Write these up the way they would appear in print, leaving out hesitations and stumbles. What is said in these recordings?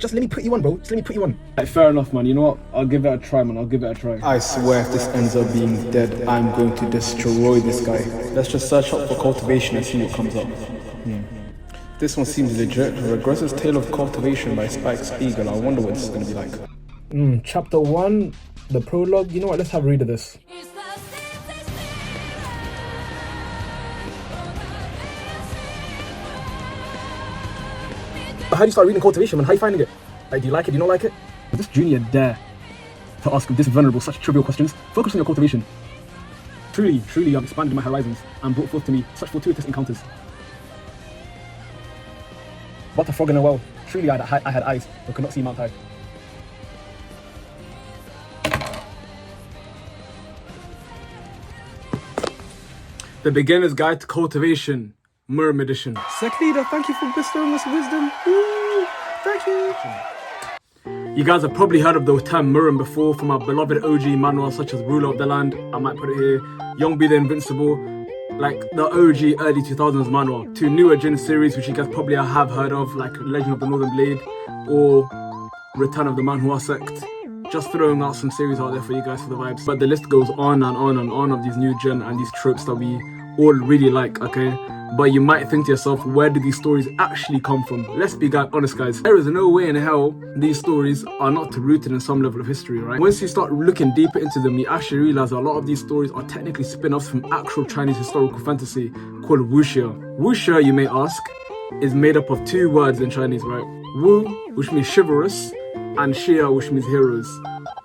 Just let me put you on, bro. Just let me put you on. Like, fair enough, man. You know what? I'll give it a try, man. I'll give it a try. I swear if this ends up being dead, I'm going to destroy this guy. Let's just search up for Cultivation and see what comes up. This one seems legit. Regressive Tale of Cultivation by Spike Spiegel. I wonder what this is going to be like. Chapter 1, the prologue. You know what? Let's have a read of this. How do you start reading Cultivation, man? How are you finding it? Like, do you like it? Do you not like it? This junior dare to ask this venerable such trivial questions. Focus on your cultivation. Truly, you have expanded my horizons and brought forth to me such fortuitous encounters. But a frog in a well. Truly, I had eyes but could not see Mount High. The Beginner's Guide to Cultivation, Murim edition. Sec Leader, thank you for bestowing us wisdom. Woo, thank you. You guys have probably heard of the term Murim before from our beloved OG Manhwa such as Ruler of the Land, I might put it here, Youngby the Invincible, like the OG early 2000s Manhwa, to newer Jin series which you guys probably have heard of, like Legend of the Northern Blade or Return of the Manhwa Sect. Just throwing out some series out there for you guys for the vibes. But the list goes on and on and on of these new Jin and these tropes that we all really like, okay? But you might think to yourself, where did these stories actually come from? Let's be honest, guys. There is no way in hell these stories are not rooted in some level of history, right? Once you start looking deeper into them, you actually realize that a lot of these stories are technically spin-offs from actual Chinese historical fantasy called wuxia. Wuxia, you may ask, is made up of two words in Chinese, right? Wu, which means chivalrous, and xia, which means heroes.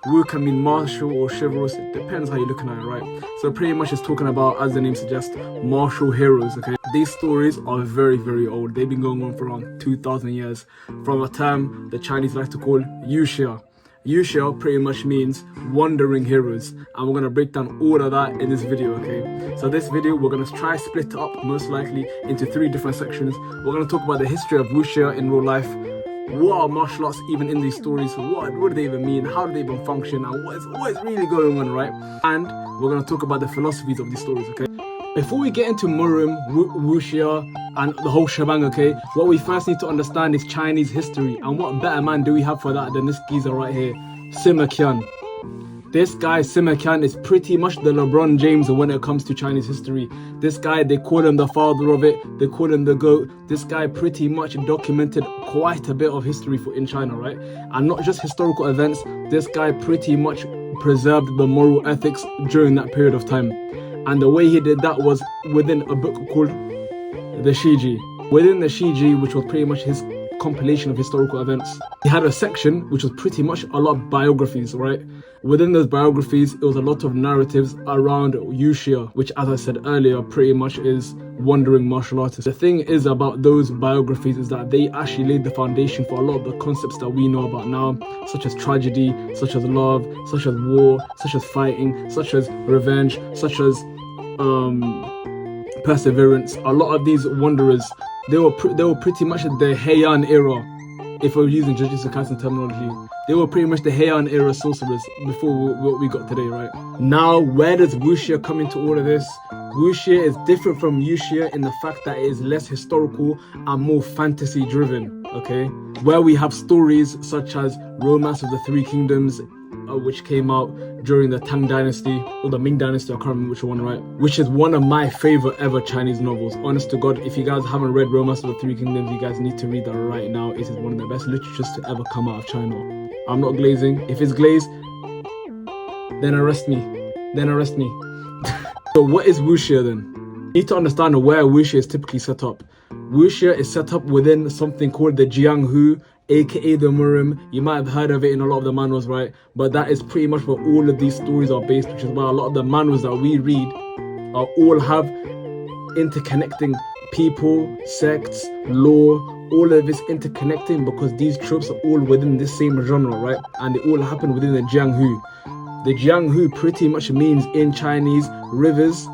Wu can mean martial or chivalrous, it depends how you're looking at it, right? So pretty much it's talking about, as the name suggests, martial heroes, okay? These stories are very, very old. They've been going on for around 2,000 years from a term the Chinese like to call wuxia. Wuxia pretty much means wandering heroes, and we're going to break down all of that in this video, okay? So this video, we're going to try split it up, most likely, into 3 different sections. We're going to talk about the history of wuxia in real life. What are martial arts even in these stories? What do they even mean? How do they even function? And what is really going on, right? And we're going to talk about the philosophies of these stories, okay? Before we get into Murim, wuxia, and the whole shebang, okay, what we first need to understand is Chinese history. And what better man do we have for that than this geezer right here, Sima Qian. This guy, Sima Qian, is pretty much the LeBron James when it comes to Chinese history. This guy, they call him the father of it, they call him the GOAT. This guy pretty much documented quite a bit of history in China, right? And not just historical events, this guy pretty much preserved the moral ethics during that period of time. And the way he did that was within a book called the Shiji. Within the Shiji, which was pretty much his compilation of historical events, he had a section which was pretty much a lot of biographies, right? Within those biographies, it was a lot of narratives around wuxia, which, as I said earlier, pretty much is wandering martial artists. The thing is about those biographies is that they actually laid the foundation for a lot of the concepts that we know about now, such as tragedy, such as love, such as war, such as fighting, such as revenge, such as perseverance. A lot of these wanderers, they were pretty much the Heian era, if we're using Jujutsu Kaisen terminology. They were pretty much the Heian era sorcerers before what we got today, right? Now, where does wuxia come into all of this? Wuxia is different from wuxia in the fact that it is less historical and more fantasy driven, okay? Where we have stories such as Romance of the Three Kingdoms, which came out during the Tang Dynasty or the Ming Dynasty, I can't remember which one, right? Which is one of my favorite ever Chinese novels. Honest to God, if you guys haven't read Romance of the Three Kingdoms, you guys need to read that right now. It is one of the best literatures to ever come out of China. I'm not glazing. If it's glazed, then arrest me. So what is wuxia then? You need to understand where wuxia is typically set up. Wuxia is set up within something called the Jianghu, aka the Murim. You might have heard of it in a lot of the manhwas, right? But that is pretty much where all of these stories are based, which is why a lot of the manhwas that we read all have interconnecting people, sects, lore, all of this interconnecting because these tropes are all within this same genre, right? And they all happen within the Jianghu. The Jianghu pretty much means in Chinese rivers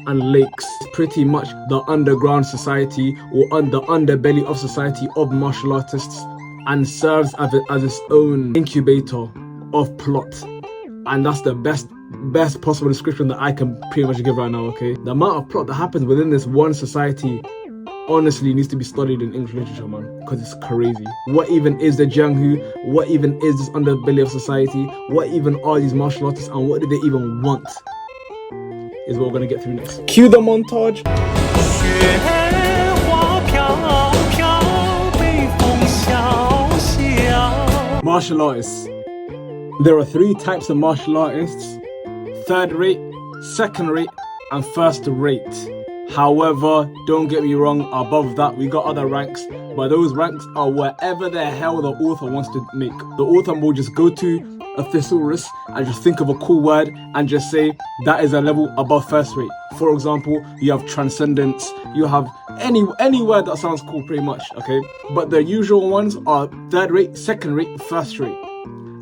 and lakes. It's pretty much the underground society or the underbelly of society of martial artists, and serves as its own incubator of plot. And that's the best possible description that I can pretty much give right now, okay? The amount of plot that happens within this one society honestly needs to be studied in English literature, man, because it's crazy. What even is the Jianghu? What even is this underbelly of society? What even are these martial artists, and what do they even want? Is what we're gonna get through next. Cue the montage. Martial artists. There are 3 types of martial artists: third rate, second rate, and first rate. However, don't get me wrong, above that we got other ranks, but those ranks are wherever the hell the author wants to make. The author will just go to a thesaurus and just think of a cool word and just say that is a level above first rate. For example, you have transcendence, you have any word that sounds cool pretty much, okay? But the usual ones are third rate, second rate, first rate.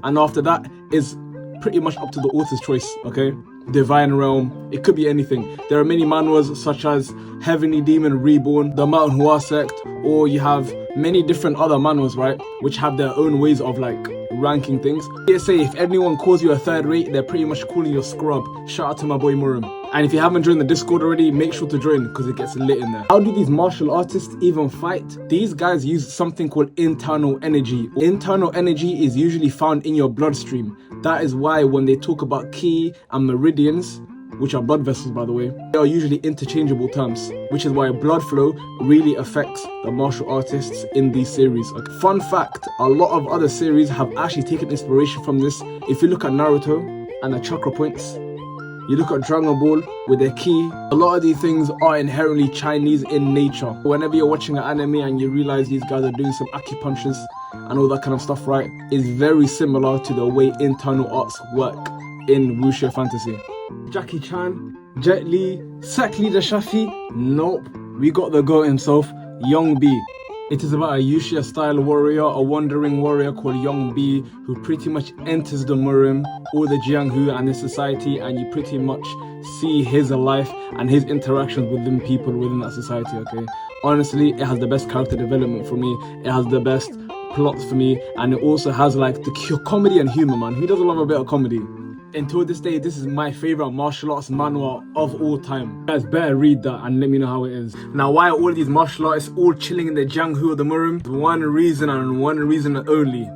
And after that is pretty much up to the author's choice, okay? Divine Realm, it could be anything. There are many manhwas such as Heavenly Demon Reborn, the Manhwa sect, or you have many different other manhwas, right? Which have their own ways of like ranking things. They say if anyone calls you a third rate, they're pretty much calling you a scrub. Shout out to my boy Murim. And if you haven't joined the Discord already, make sure to join because it gets lit in there. How do these martial artists even fight? These guys use something called internal energy. Internal energy is usually found in your bloodstream. That is why when they talk about ki and meridians, which are blood vessels by the way, they are usually interchangeable terms, which is why blood flow really affects the martial artists in these series. Fun fact, a lot of other series have actually taken inspiration from this. If you look at Naruto and the chakra points, you look at Dragon Ball with their ki, a lot of these things are inherently Chinese in nature. Whenever you're watching an anime and you realize these guys are doing some acupunctures and all that kind of stuff, right, is very similar to the way internal arts work in wuxia fantasy. Jackie Chan, Jet Li, Sekli the Shafi, nope, we got the goat himself, Young B. It is about a wuxia style warrior, a wandering warrior called Young B, who pretty much enters the Murim or the Jianghu and the society, and you pretty much see his life and his interactions within people within that society, okay? Honestly, it has the best character development for me, it has the best plots for me, and it also has like the comedy and humor, man. Who doesn't love a bit of comedy? Until this day, this is my favorite martial arts manhwa of all time. You guys better read that and let me know how it is. Now, why are all of these martial artists all chilling in the Jianghu or the Murim? One reason and one reason only: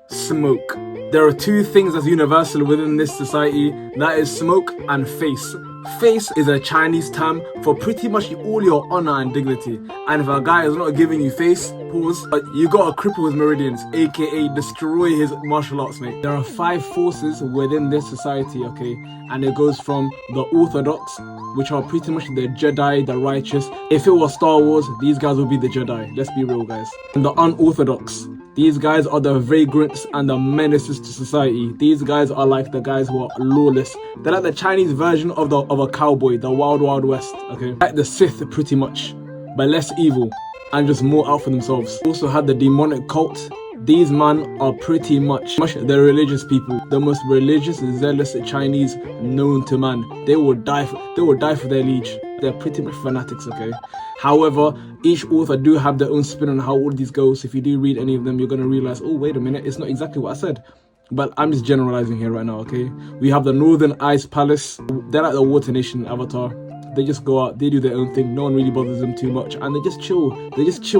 smoke. There are 2 things that's universal within this society, that is smoke and face. Face is a Chinese term for pretty much all your honor and dignity. And if a guy is not giving you face, pause, you gotta cripple his meridians, aka destroy his martial arts, mate. There are 5 forces within this society, okay? And it goes from the Orthodox, which are pretty much the Jedi, the righteous. If it was Star Wars, these guys would be the Jedi. Let's be real, guys. And the Unorthodox. These guys are the vagrants and the menaces to society. These guys are like the guys who are lawless. They're like the Chinese version of a cowboy, the wild, wild west, okay? Like the Sith, pretty much, but less evil and just more out for themselves. Also had the demonic cult. These men are pretty much the religious people, the most religious, zealous Chinese known to man. They will die for their liege. They're pretty much fanatics, okay? However, each author do have their own spin on how all these go. So if you do read any of them, you're gonna realize, oh wait a minute, it's not exactly what I said. But I'm just generalizing here right now, okay? We have the Northern Ice Palace. They're like the Water Nation Avatar. They just go out, they do their own thing, no one really bothers them too much, and they just chill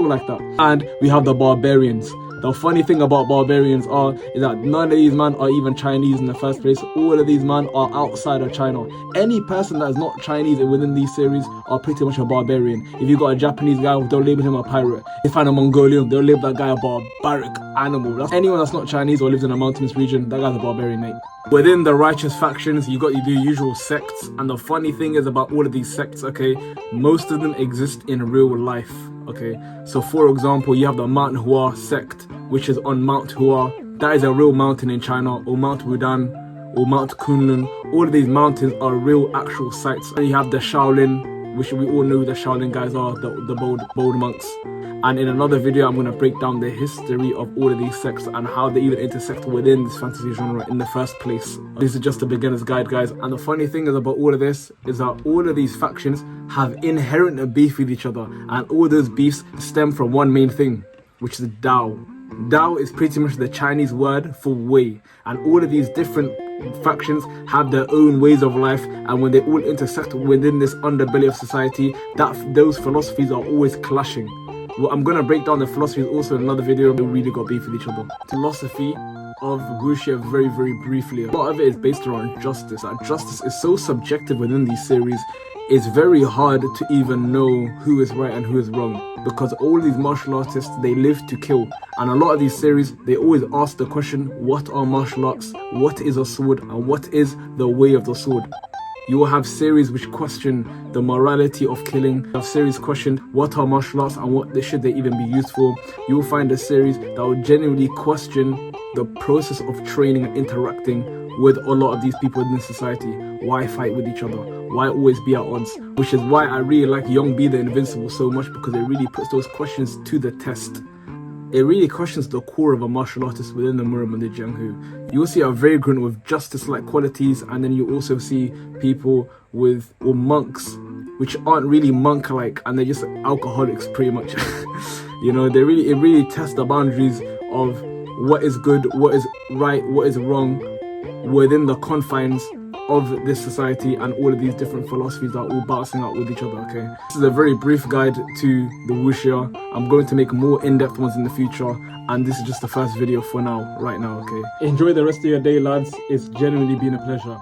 like that. And we have the Barbarians. The funny thing about barbarians is that none of these men are even Chinese in the first place. All of these men are outside of China. Any person that is not Chinese within these series are pretty much a barbarian. If you got a Japanese guy, they'll label him a pirate. If you find a Mongolian, they'll label that guy a barbaric animal. Anyone that's not Chinese or lives in a mountainous region, that guy's a barbarian, mate. Within the righteous factions, you got your usual sects, and the funny thing is about all of these sects, okay, most of them exist in real life, okay? So for example, you have the Manhwa sect, which is on Mount Hua. That is a real mountain in China, or Mount Wudan, or Mount Kunlun. All of these mountains are real actual sites. And you have the Shaolin, which we all know who the Shaolin guys are, the bold monks. And in another video, I'm going to break down the history of all of these sects and how they even intersect within this fantasy genre in the first place. This is just a beginner's guide, guys. And the funny thing is about all of this is that all of these factions have inherent beef with each other. And all those beefs stem from one main thing, which is Dao. Dao is pretty much the Chinese word for way. And all of these different factions have their own ways of life, and when they all intersect within this underbelly of society, those philosophies are always clashing. Well, I'm gonna break down the philosophies also in another video. They really got beef with each other. Philosophy of wuxia very, very briefly. A lot of it is based around justice. And justice is so subjective within these series. It's very hard to even know who is right and who is wrong, because all these martial artists, they live to kill. And a lot of these series, they always ask the question, what are martial arts? What is a sword? And what is the way of the sword? You will have series which question the morality of killing. You have series questioned what are martial arts and what should they even be used for. You will find a series that will genuinely question the process of training and interacting with a lot of these people in this society. Why fight with each other? Why always be at odds? Which is why I really like Young Be the Invincible so much, because it really puts those questions to the test. It really questions the core of a martial artist within the Murim and the Jianghu. You will see a vagrant with justice-like qualities, and then you also see people with, or monks, which aren't really monk-like, and they're just alcoholics pretty much. You know, it really tests the boundaries of what is good, what is right, what is wrong within the confines of this society and all of these different philosophies that are all bouncing out with each other, okay? This is a very brief guide to the wuxia. I'm going to make more in-depth ones in the future, and this is just the first video for now, right now, okay? Enjoy the rest of your day, lads. It's genuinely been a pleasure.